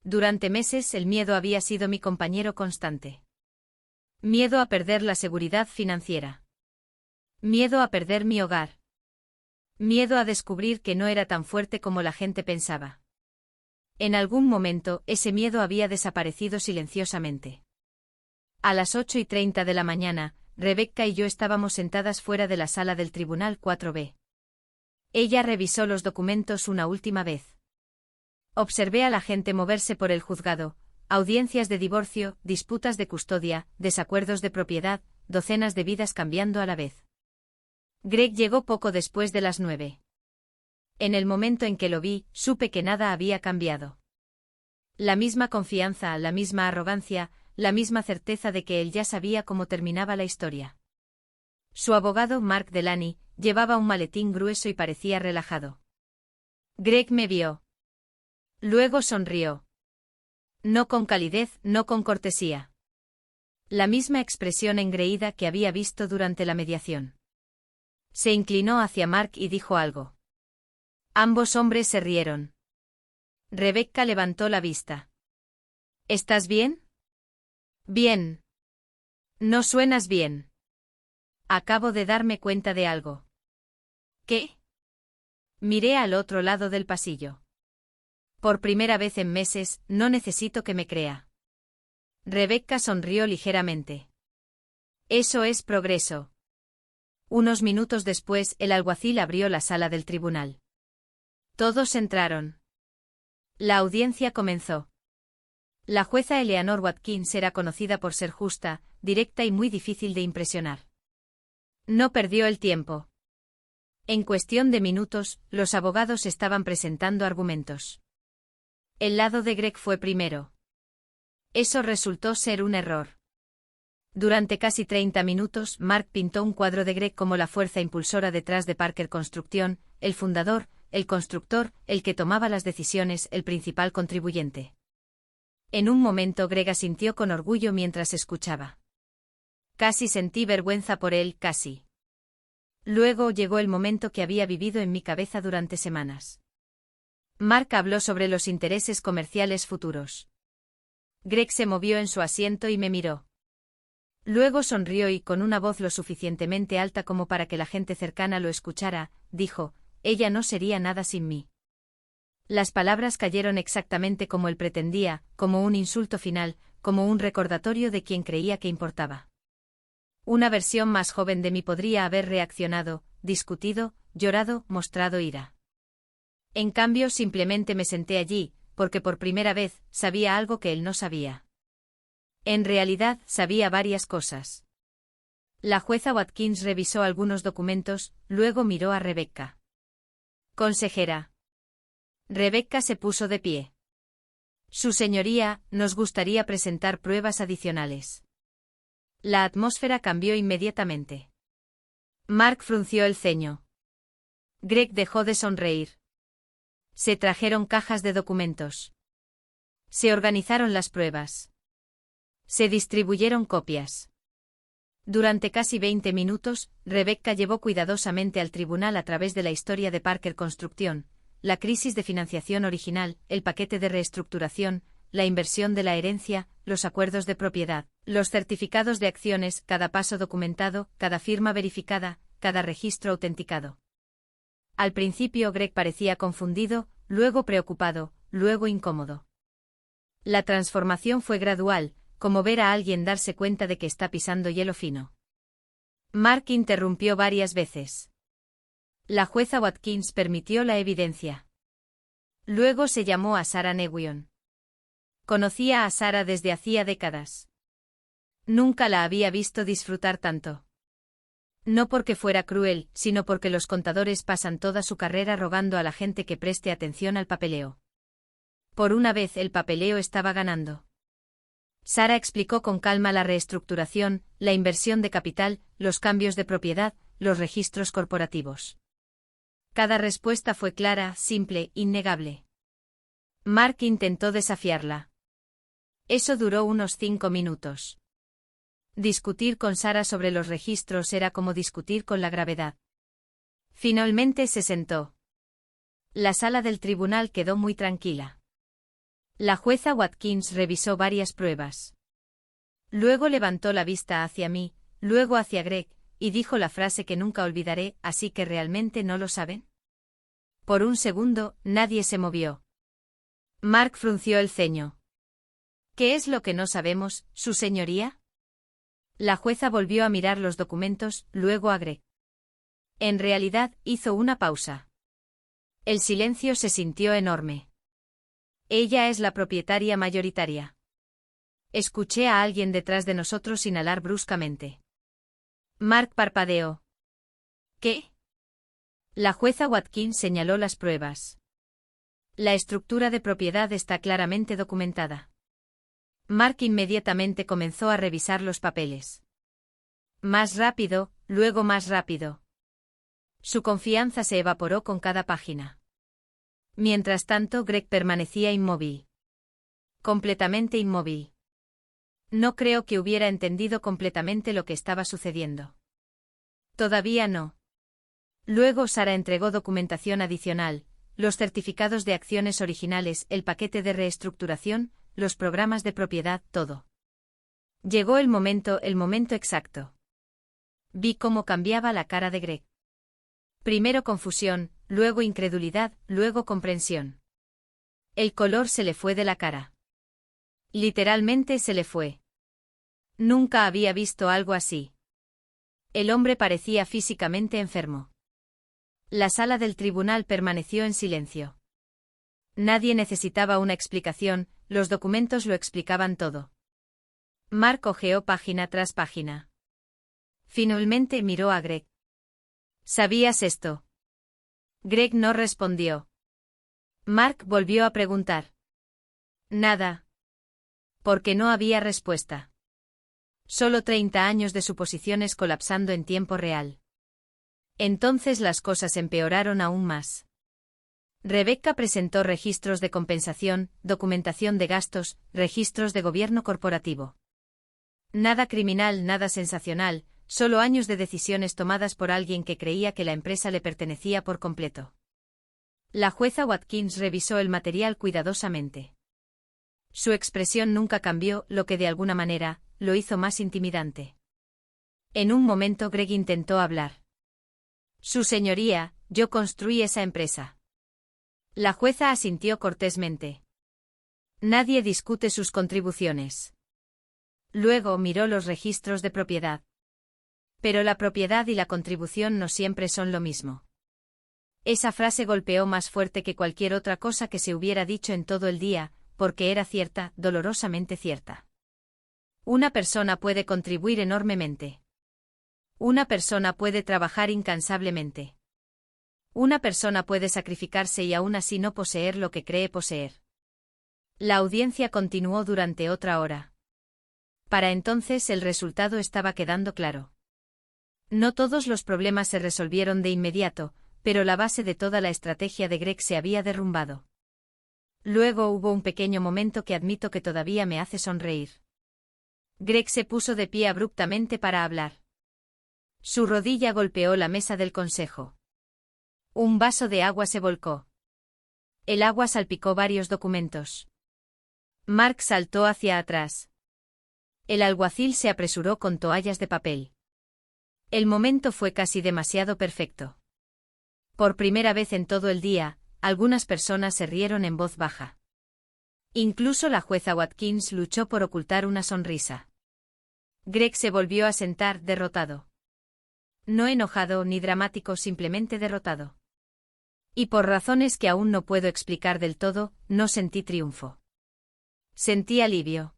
Durante meses el miedo había sido mi compañero constante. Miedo a perder la seguridad financiera. Miedo a perder mi hogar. Miedo a descubrir que no era tan fuerte como la gente pensaba. En algún momento, ese miedo había desaparecido silenciosamente. A las 8:30 de la mañana, Rebecca y yo estábamos sentadas fuera de la sala del Tribunal 4B. Ella revisó los documentos una última vez. Observé a la gente moverse por el juzgado: audiencias de divorcio, disputas de custodia, desacuerdos de propiedad, docenas de vidas cambiando a la vez. Greg llegó poco después de las 9. En el momento en que lo vi, supe que nada había cambiado. La misma confianza, la misma arrogancia, la misma certeza de que él ya sabía cómo terminaba la historia. Su abogado, Mark Delaney, llevaba un maletín grueso y parecía relajado. Greg me vio. Luego sonrió. No con calidez, no con cortesía. La misma expresión engreída que había visto durante la mediación. Se inclinó hacia Mark y dijo algo. Ambos hombres se rieron. Rebecca levantó la vista. ¿Estás bien? Bien. No suenas bien. Acabo de darme cuenta de algo. ¿Qué? Miré al otro lado del pasillo. Por primera vez en meses, no necesito que me crea. Rebecca sonrió ligeramente. Eso es progreso. Unos minutos después, el alguacil abrió la sala del tribunal. Todos entraron. La audiencia comenzó. La jueza Eleanor Watkins era conocida por ser justa, directa y muy difícil de impresionar. No perdió el tiempo. En cuestión de minutos, los abogados estaban presentando argumentos. El lado de Greg fue primero. Eso resultó ser un error. Durante casi 30 minutos, Mark pintó un cuadro de Greg como la fuerza impulsora detrás de Parker Construction, el fundador, el constructor, el que tomaba las decisiones, el principal contribuyente. En un momento Greg asintió con orgullo mientras escuchaba. Casi sentí vergüenza por él, casi. Luego llegó el momento que había vivido en mi cabeza durante semanas. Mark habló sobre los intereses comerciales futuros. Greg se movió en su asiento y me miró. Luego sonrió y con una voz lo suficientemente alta como para que la gente cercana lo escuchara, dijo, «Ella no sería nada sin mí». Las palabras cayeron exactamente como él pretendía, como un insulto final, como un recordatorio de quien creía que importaba. Una versión más joven de mí podría haber reaccionado, discutido, llorado, mostrado ira. En cambio, simplemente me senté allí, porque por primera vez sabía algo que él no sabía. En realidad, sabía varias cosas. La jueza Watkins revisó algunos documentos, luego miró a Rebecca. «Consejera». Rebecca se puso de pie. «Su señoría, nos gustaría presentar pruebas adicionales». La atmósfera cambió inmediatamente. Mark frunció el ceño. Greg dejó de sonreír. Se trajeron cajas de documentos. Se organizaron las pruebas. Se distribuyeron copias. Durante casi 20 minutos, Rebecca llevó cuidadosamente al tribunal a través de la historia de Parker Construction, la crisis de financiación original, el paquete de reestructuración, la inversión de la herencia, los acuerdos de propiedad, los certificados de acciones, cada paso documentado, cada firma verificada, cada registro autenticado. Al principio Greg parecía confundido, luego preocupado, luego incómodo. La transformación fue gradual, como ver a alguien darse cuenta de que está pisando hielo fino. Mark interrumpió varias veces. La jueza Watkins permitió la evidencia. Luego se llamó a Sarah Newion. Conocía a Sarah desde hacía décadas. Nunca la había visto disfrutar tanto. No porque fuera cruel, sino porque los contadores pasan toda su carrera rogando a la gente que preste atención al papeleo. Por una vez el papeleo estaba ganando. Sarah explicó con calma la reestructuración, la inversión de capital, los cambios de propiedad, los registros corporativos. Cada respuesta fue clara, simple, innegable. Mark intentó desafiarla. Eso duró unos 5 minutos. Discutir con Sarah sobre los registros era como discutir con la gravedad. Finalmente se sentó. La sala del tribunal quedó muy tranquila. La jueza Watkins revisó varias pruebas. Luego levantó la vista hacia mí, luego hacia Greg, y dijo la frase que nunca olvidaré, ¿así que realmente no lo saben? Por un segundo, nadie se movió. Mark frunció el ceño. ¿Qué es lo que no sabemos, su señoría? La jueza volvió a mirar los documentos, luego a Greg. En realidad, hizo una pausa. El silencio se sintió enorme. Ella es la propietaria mayoritaria. Escuché a alguien detrás de nosotros inhalar bruscamente. Mark parpadeó. ¿Qué? La jueza Watkins señaló las pruebas. La estructura de propiedad está claramente documentada. Mark inmediatamente comenzó a revisar los papeles. Más rápido, luego más rápido. Su confianza se evaporó con cada página. Mientras tanto, Greg permanecía inmóvil. Completamente inmóvil. No creo que hubiera entendido completamente lo que estaba sucediendo. Todavía no. Luego Sarah entregó documentación adicional, los certificados de acciones originales, el paquete de reestructuración, los programas de propiedad, todo. Llegó el momento exacto. Vi cómo cambiaba la cara de Greg. Primero confusión, luego incredulidad, luego comprensión. El color se le fue de la cara. Literalmente se le fue. Nunca había visto algo así. El hombre parecía físicamente enfermo. La sala del tribunal permaneció en silencio. Nadie necesitaba una explicación, los documentos lo explicaban todo. Mark hojeó página tras página. Finalmente miró a Greg. ¿Sabías esto? Greg no respondió. Mark volvió a preguntar. Nada. Porque no había respuesta. Solo 30 años de suposiciones colapsando en tiempo real. Entonces las cosas empeoraron aún más. Rebecca presentó registros de compensación, documentación de gastos, registros de gobierno corporativo. Nada criminal, nada sensacional, solo años de decisiones tomadas por alguien que creía que la empresa le pertenecía por completo. La jueza Watkins revisó el material cuidadosamente. Su expresión nunca cambió, lo que de alguna manera lo hizo más intimidante. En un momento Greg intentó hablar. Su señoría, yo construí esa empresa. La jueza asintió cortésmente. Nadie discute sus contribuciones. Luego miró los registros de propiedad. Pero la propiedad y la contribución no siempre son lo mismo. Esa frase golpeó más fuerte que cualquier otra cosa que se hubiera dicho en todo el día, porque era cierta, dolorosamente cierta. Una persona puede contribuir enormemente. Una persona puede trabajar incansablemente. Una persona puede sacrificarse y aún así no poseer lo que cree poseer. La audiencia continuó durante otra hora. Para entonces el resultado estaba quedando claro. No todos los problemas se resolvieron de inmediato, pero la base de toda la estrategia de Greg se había derrumbado. Luego hubo un pequeño momento que admito que todavía me hace sonreír. Greg se puso de pie abruptamente para hablar. Su rodilla golpeó la mesa del consejo. Un vaso de agua se volcó. El agua salpicó varios documentos. Mark saltó hacia atrás. El alguacil se apresuró con toallas de papel. El momento fue casi demasiado perfecto. Por primera vez en todo el día, algunas personas se rieron en voz baja. Incluso la jueza Watkins luchó por ocultar una sonrisa. Greg se volvió a sentar, derrotado. No enojado ni dramático, simplemente derrotado. Y por razones que aún no puedo explicar del todo, no sentí triunfo. Sentí alivio.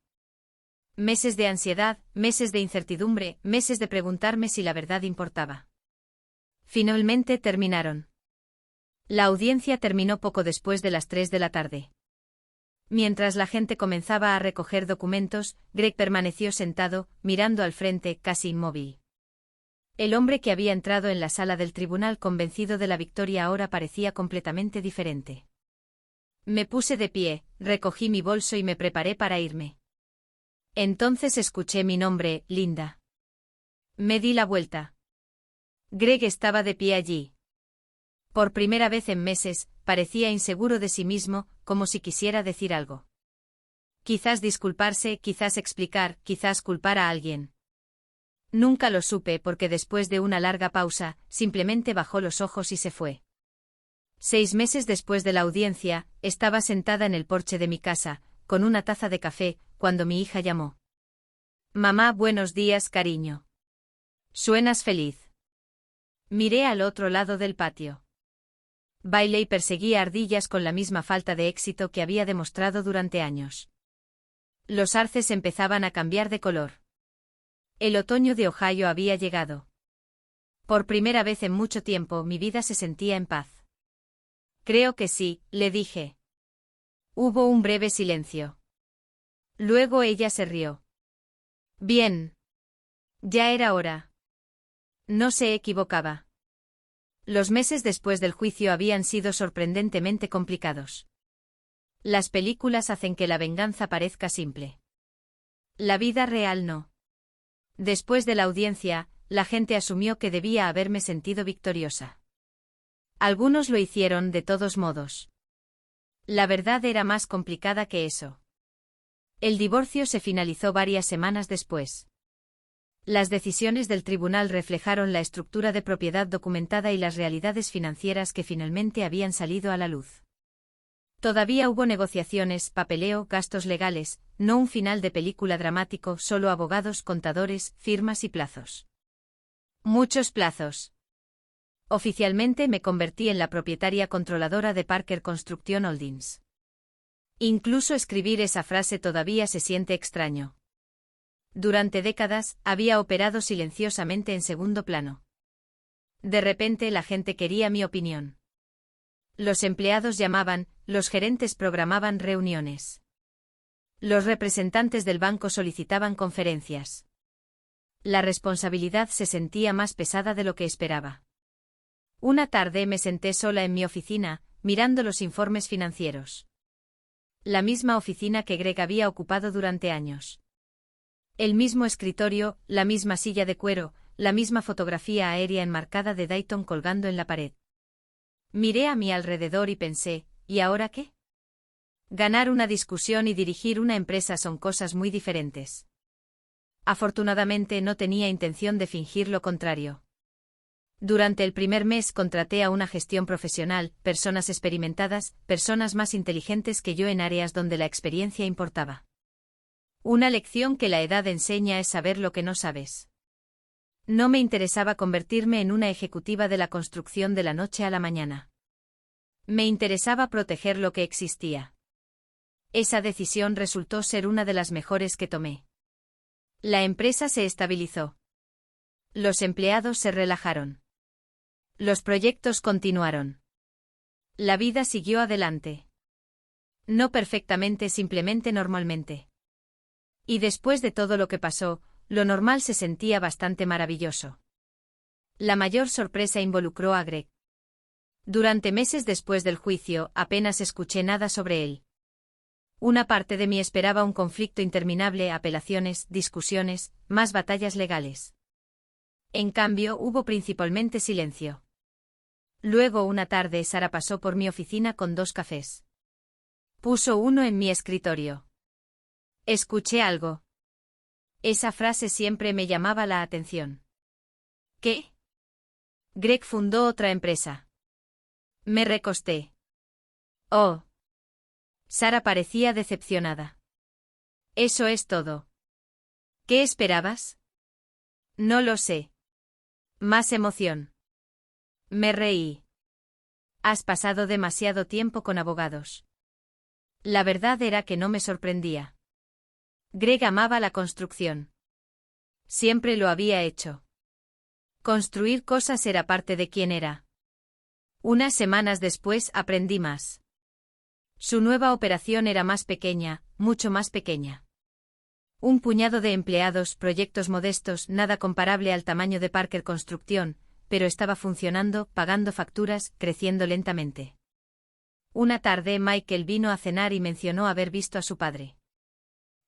Meses de ansiedad, meses de incertidumbre, meses de preguntarme si la verdad importaba. Finalmente terminaron. La audiencia terminó poco después de las 3 de la tarde. Mientras la gente comenzaba a recoger documentos, Greg permaneció sentado, mirando al frente, casi inmóvil. El hombre que había entrado en la sala del tribunal convencido de la victoria ahora parecía completamente diferente. Me puse de pie, recogí mi bolso y me preparé para irme. Entonces escuché mi nombre, Linda. Me di la vuelta. Greg estaba de pie allí. Por primera vez en meses, parecía inseguro de sí mismo, como si quisiera decir algo. Quizás disculparse, quizás explicar, quizás culpar a alguien. Nunca lo supe porque después de una larga pausa, simplemente bajó los ojos y se fue. 6 meses después de la audiencia, estaba sentada en el porche de mi casa, con una taza de café, cuando mi hija llamó. Mamá, buenos días, cariño. ¿Suenas feliz? Miré al otro lado del patio. Bailey perseguía ardillas con la misma falta de éxito que había demostrado durante años. Los arces empezaban a cambiar de color. El otoño de Ohio había llegado. Por primera vez en mucho tiempo mi vida se sentía en paz. Creo que sí, le dije. Hubo un breve silencio. Luego ella se rió. Bien. Ya era hora. No se equivocaba. Los meses después del juicio habían sido sorprendentemente complicados. Las películas hacen que la venganza parezca simple. La vida real no. Después de la audiencia, la gente asumió que debía haberme sentido victoriosa. Algunos lo hicieron de todos modos. La verdad era más complicada que eso. El divorcio se finalizó varias semanas después. Las decisiones del tribunal reflejaron la estructura de propiedad documentada y las realidades financieras que finalmente habían salido a la luz. Todavía hubo negociaciones, papeleo, gastos legales, no un final de película dramático, solo abogados, contadores, firmas y plazos. Muchos plazos. Oficialmente me convertí en la propietaria controladora de Parker Construction Holdings. Incluso escribir esa frase todavía se siente extraño. Durante décadas, había operado silenciosamente en segundo plano. De repente la gente quería mi opinión. Los empleados llamaban, los gerentes programaban reuniones. Los representantes del banco solicitaban conferencias. La responsabilidad se sentía más pesada de lo que esperaba. Una tarde me senté sola en mi oficina, mirando los informes financieros. La misma oficina que Greg había ocupado durante años. El mismo escritorio, la misma silla de cuero, la misma fotografía aérea enmarcada de Dayton colgando en la pared. Miré a mi alrededor y pensé, ¿y ahora qué? Ganar una discusión y dirigir una empresa son cosas muy diferentes. Afortunadamente no tenía intención de fingir lo contrario. Durante el primer mes contraté a una gestión profesional, personas experimentadas, personas más inteligentes que yo en áreas donde la experiencia importaba. Una lección que la edad enseña es saber lo que no sabes. No me interesaba convertirme en una ejecutiva de la construcción de la noche a la mañana. Me interesaba proteger lo que existía. Esa decisión resultó ser una de las mejores que tomé. La empresa se estabilizó. Los empleados se relajaron. Los proyectos continuaron. La vida siguió adelante. No perfectamente, simplemente normalmente. Y después de todo lo que pasó, lo normal se sentía bastante maravilloso. La mayor sorpresa involucró a Greg. Durante meses después del juicio, apenas escuché nada sobre él. Una parte de mí esperaba un conflicto interminable, apelaciones, discusiones, más batallas legales. En cambio, hubo principalmente silencio. Luego una tarde Sara pasó por mi oficina con 2 cafés. Puso uno en mi escritorio. Escuché algo. Esa frase siempre me llamaba la atención. ¿Qué? Greg fundó otra empresa. Me recosté. Oh. Sara parecía decepcionada. Eso es todo. ¿Qué esperabas? No lo sé. Más emoción. Me reí. Has pasado demasiado tiempo con abogados. La verdad era que no me sorprendía. Greg amaba la construcción. Siempre lo había hecho. Construir cosas era parte de quién era. Unas semanas después aprendí más. Su nueva operación era más pequeña, mucho más pequeña. Un puñado de empleados, proyectos modestos, nada comparable al tamaño de Parker Construcción, pero estaba funcionando, pagando facturas, creciendo lentamente. Una tarde Michael vino a cenar y mencionó haber visto a su padre.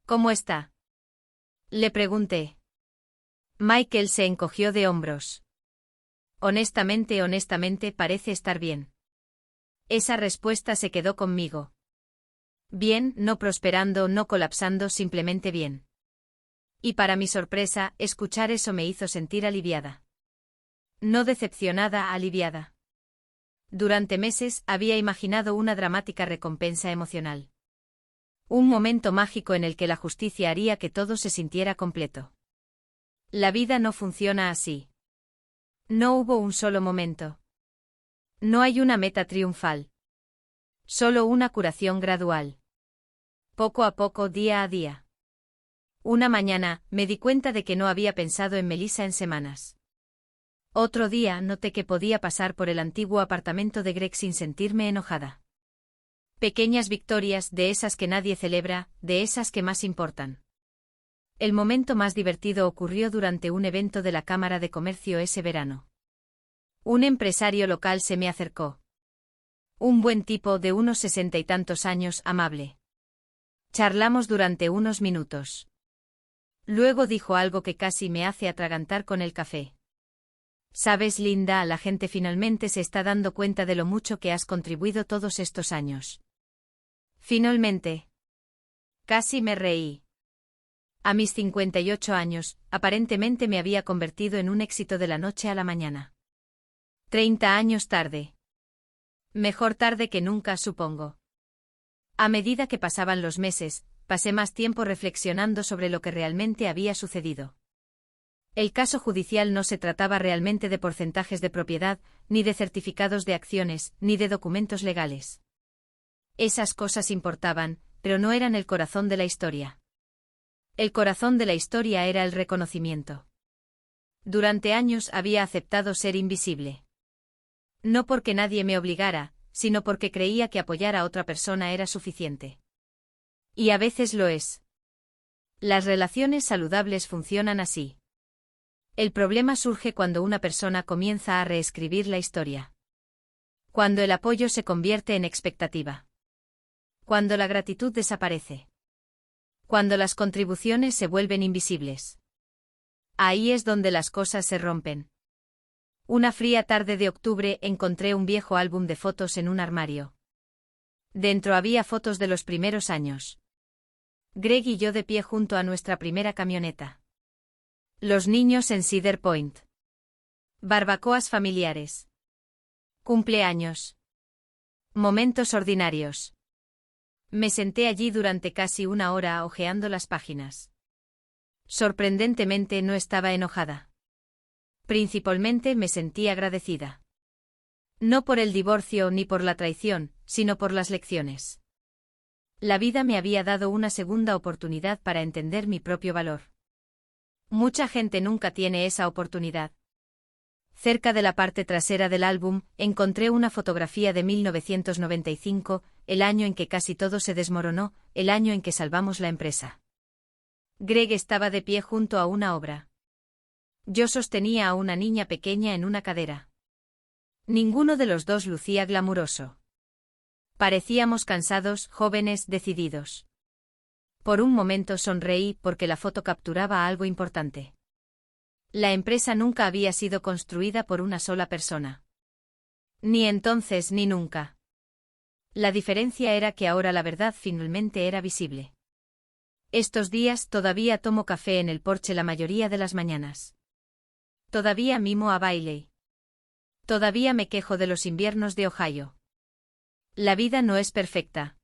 ¿Cómo está? Le pregunté. Michael se encogió de hombros. Honestamente, parece estar bien. Esa respuesta se quedó conmigo. Bien, no prosperando, no colapsando, simplemente bien. Y para mi sorpresa, escuchar eso me hizo sentir aliviada. No decepcionada, aliviada. Durante meses había imaginado una dramática recompensa emocional. Un momento mágico en el que la justicia haría que todo se sintiera completo. La vida no funciona así. No hubo un solo momento. No hay una meta triunfal. Solo una curación gradual. Poco a poco, día a día. Una mañana, me di cuenta de que no había pensado en Melissa en semanas. Otro día noté que podía pasar por el antiguo apartamento de Greg sin sentirme enojada. Pequeñas victorias, de esas que nadie celebra, de esas que más importan. El momento más divertido ocurrió durante un evento de la Cámara de Comercio ese verano. Un empresario local se me acercó. Un buen tipo de unos 60 y tantos años, amable. Charlamos durante unos minutos. Luego dijo algo que casi me hace atragantar con el café. Sabes, Linda, la gente finalmente se está dando cuenta de lo mucho que has contribuido todos estos años. Finalmente. Casi me reí. A mis 58 años, aparentemente me había convertido en un éxito de la noche a la mañana. 30 años tarde. Mejor tarde que nunca, supongo. A medida que pasaban los meses, pasé más tiempo reflexionando sobre lo que realmente había sucedido. El caso judicial no se trataba realmente de porcentajes de propiedad, ni de certificados de acciones, ni de documentos legales. Esas cosas importaban, pero no eran el corazón de la historia. El corazón de la historia era el reconocimiento. Durante años había aceptado ser invisible. No porque nadie me obligara, sino porque creía que apoyar a otra persona era suficiente. Y a veces lo es. Las relaciones saludables funcionan así. El problema surge cuando una persona comienza a reescribir la historia. Cuando el apoyo se convierte en expectativa. Cuando la gratitud desaparece. Cuando las contribuciones se vuelven invisibles. Ahí es donde las cosas se rompen. Una fría tarde de octubre encontré un viejo álbum de fotos en un armario. Dentro había fotos de los primeros años. Greg y yo de pie junto a nuestra primera camioneta. Los niños en Cedar Point. Barbacoas familiares. Cumpleaños. Momentos ordinarios. Me senté allí durante casi una hora hojeando las páginas. Sorprendentemente no estaba enojada. Principalmente me sentí agradecida. No por el divorcio ni por la traición, sino por las lecciones. La vida me había dado una segunda oportunidad para entender mi propio valor. Mucha gente nunca tiene esa oportunidad. Cerca de la parte trasera del álbum, encontré una fotografía de 1995, el año en que casi todo se desmoronó, el año en que salvamos la empresa. Greg estaba de pie junto a una obra. Yo sostenía a una niña pequeña en una cadera. Ninguno de los dos lucía glamuroso. Parecíamos cansados, jóvenes, decididos. Por un momento sonreí porque la foto capturaba algo importante. La empresa nunca había sido construida por una sola persona. Ni entonces ni nunca. La diferencia era que ahora la verdad finalmente era visible. Estos días todavía tomo café en el porche la mayoría de las mañanas. Todavía mimo a Bailey. Todavía me quejo de los inviernos de Ohio. La vida no es perfecta.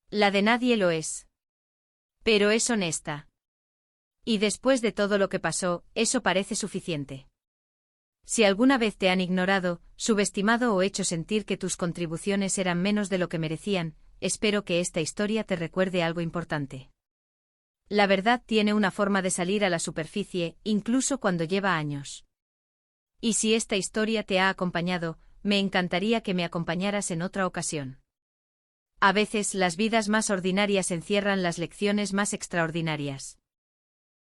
La de nadie lo es. Pero es honesta. Y después de todo lo que pasó, eso parece suficiente. Si alguna vez te han ignorado, subestimado o hecho sentir que tus contribuciones eran menos de lo que merecían, espero que esta historia te recuerde algo importante. La verdad tiene una forma de salir a la superficie, incluso cuando lleva años. Y si esta historia te ha acompañado, me encantaría que me acompañaras en otra ocasión. A veces las vidas más ordinarias encierran las lecciones más extraordinarias.